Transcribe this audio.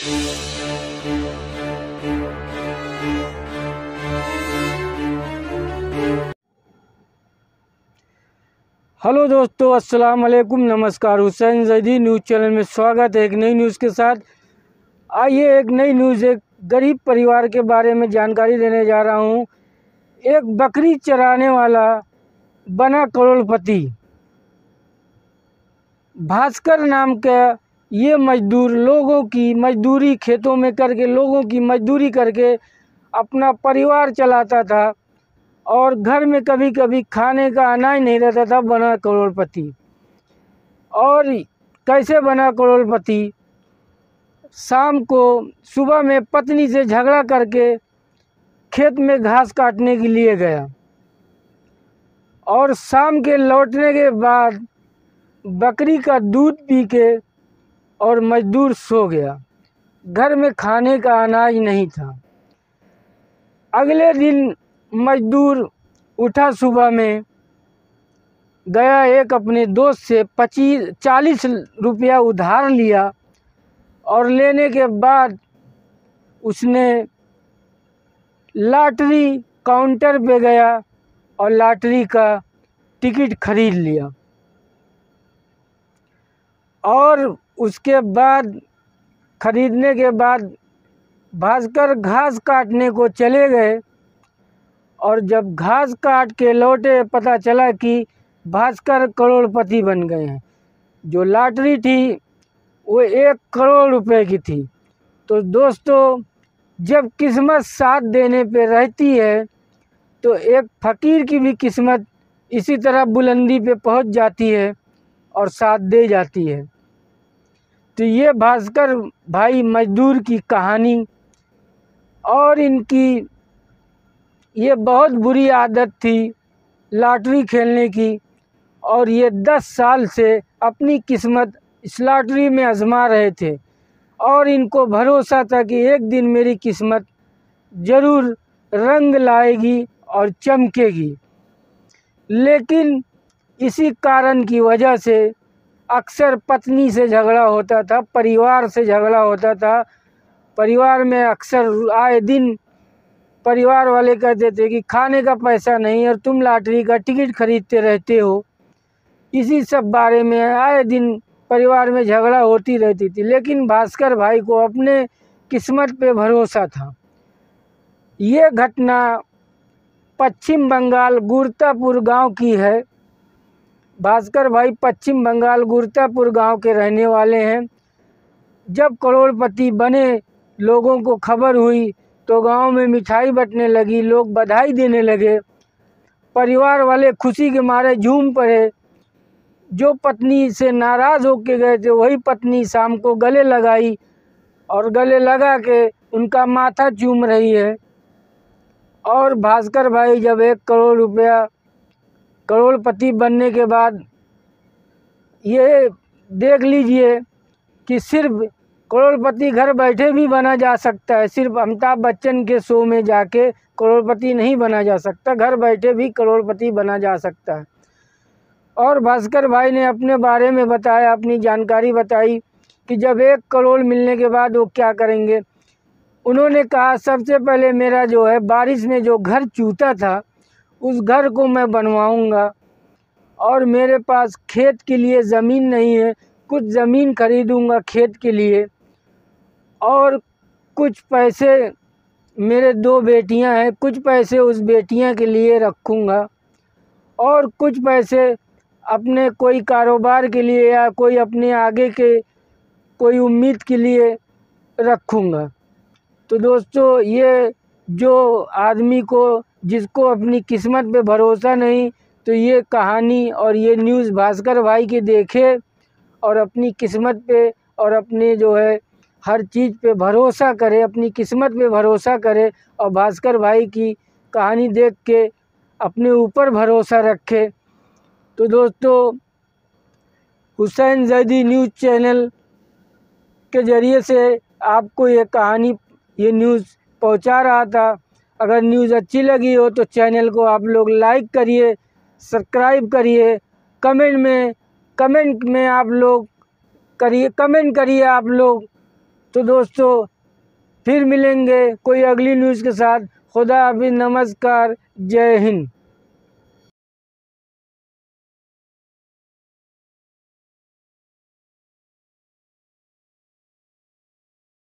Hello दोस्तों, अस्सलाम वालेकुम, नमस्कार। हुसैन जैदी न्यूज़ चैनल में स्वागत है एक नई न्यूज़ के साथ। आइए एक नई न्यूज़, एक गरीब परिवार के बारे में जानकारी देने जा रहा हूँ। एक बकरी चराने वाला बना करोड़पति। भास्कर नाम का ये मजदूर लोगों की मजदूरी खेतों में करके, लोगों की मजदूरी करके अपना परिवार चलाता था और घर में कभी कभी खाने का अनाज नहीं रहता था। बना करोड़पति। और कैसे बना करोड़पति? शाम को सुबह में पत्नी से झगड़ा करके खेत में घास काटने के लिए गया और शाम के लौटने के बाद बकरी का दूध पी के और मजदूर सो गया। घर में खाने का अनाज नहीं था। अगले दिन मजदूर उठा, सुबह में गया, एक अपने दोस्त से 40 रुपया उधार लिया और लेने के बाद उसने लॉटरी काउंटर पे गया और लॉटरी का टिकट खरीद लिया। और उसके बाद खरीदने के बाद भास्कर घास काटने को चले गए और जब घास काट के लौटे पता चला कि भास्कर करोड़पति बन गए हैं। जो लॉटरी थी वो 1 करोड़ रुपए की थी। तो दोस्तों, जब किस्मत साथ देने पे रहती है तो एक फ़कीर की भी किस्मत इसी तरह बुलंदी पे पहुंच जाती है और साथ दे जाती है। तो ये भास्कर भाई मजदूर की कहानी, और इनकी ये बहुत बुरी आदत थी लॉटरी खेलने की, और ये 10 साल से अपनी किस्मत इस लॉटरी में आजमा रहे थे और इनको भरोसा था कि एक दिन मेरी किस्मत ज़रूर रंग लाएगी और चमकेगी। लेकिन इसी कारण की वजह से अक्सर पत्नी से झगड़ा होता था, परिवार से झगड़ा होता था। परिवार में अक्सर आए दिन परिवार वाले कहते थे कि खाने का पैसा नहीं और तुम लॉटरी का टिकट खरीदते रहते हो। इसी सब बारे में आए दिन परिवार में झगड़ा होती रहती थी। लेकिन भास्कर भाई को अपने किस्मत पे भरोसा था। ये घटना पश्चिम बंगाल गुरतापुर गांव की है। भास्कर भाई पश्चिम बंगाल गुरतापुर गांव के रहने वाले हैं। जब करोड़पति बने, लोगों को खबर हुई तो गांव में मिठाई बंटने लगी, लोग बधाई देने लगे। परिवार वाले खुशी के मारे झूम पड़े। जो पत्नी से नाराज़ होके गए थे वही पत्नी शाम को गले लगाई और गले लगा के उनका माथा चूम रही है। और भास्कर भाई जब 1 करोड़ रुपया करोड़पति बनने के बाद ये देख लीजिए कि सिर्फ करोड़पति घर बैठे भी बना जा सकता है। सिर्फ अमिताभ बच्चन के शो में जाके करोड़पति नहीं बना जा सकता, घर बैठे भी करोड़पति बना जा सकता है। और भास्कर भाई ने अपने बारे में बताया, अपनी जानकारी बताई कि जब 1 करोड़ मिलने के बाद वो क्या करेंगे। उन्होंने कहा, सबसे पहले मेरा जो है बारिश में जो घर चूता था उस घर को मैं बनवाऊंगा, और मेरे पास खेत के लिए ज़मीन नहीं है, कुछ ज़मीन खरीदूंगा खेत के लिए, और कुछ पैसे, मेरे 2 बेटियां हैं, कुछ पैसे उस बेटियां के लिए रखूंगा और कुछ पैसे अपने कोई कारोबार के लिए या कोई अपने आगे के कोई उम्मीद के लिए रखूंगा। तो दोस्तों, ये जो आदमी को, जिसको अपनी किस्मत पे भरोसा नहीं, तो ये कहानी और ये न्यूज़ भास्कर भाई के देखे और अपनी किस्मत पे और अपने जो है हर चीज़ पे भरोसा करे, अपनी किस्मत पे भरोसा करे और भास्कर भाई की कहानी देख के अपने ऊपर भरोसा रखे। तो दोस्तों, हुसैन जैदी न्यूज़ चैनल के ज़रिए से आपको ये कहानी, ये न्यूज़ पहुंचा रहा था। अगर न्यूज़ अच्छी लगी हो तो चैनल को आप लोग लाइक करिए, सब्सक्राइब करिए, कमेंट में आप लोग करिए, कमेंट करिए आप लोग तो दोस्तों फिर मिलेंगे कोई अगली न्यूज़ के साथ। खुदा हाफिज़, नमस्कार, जय हिंद।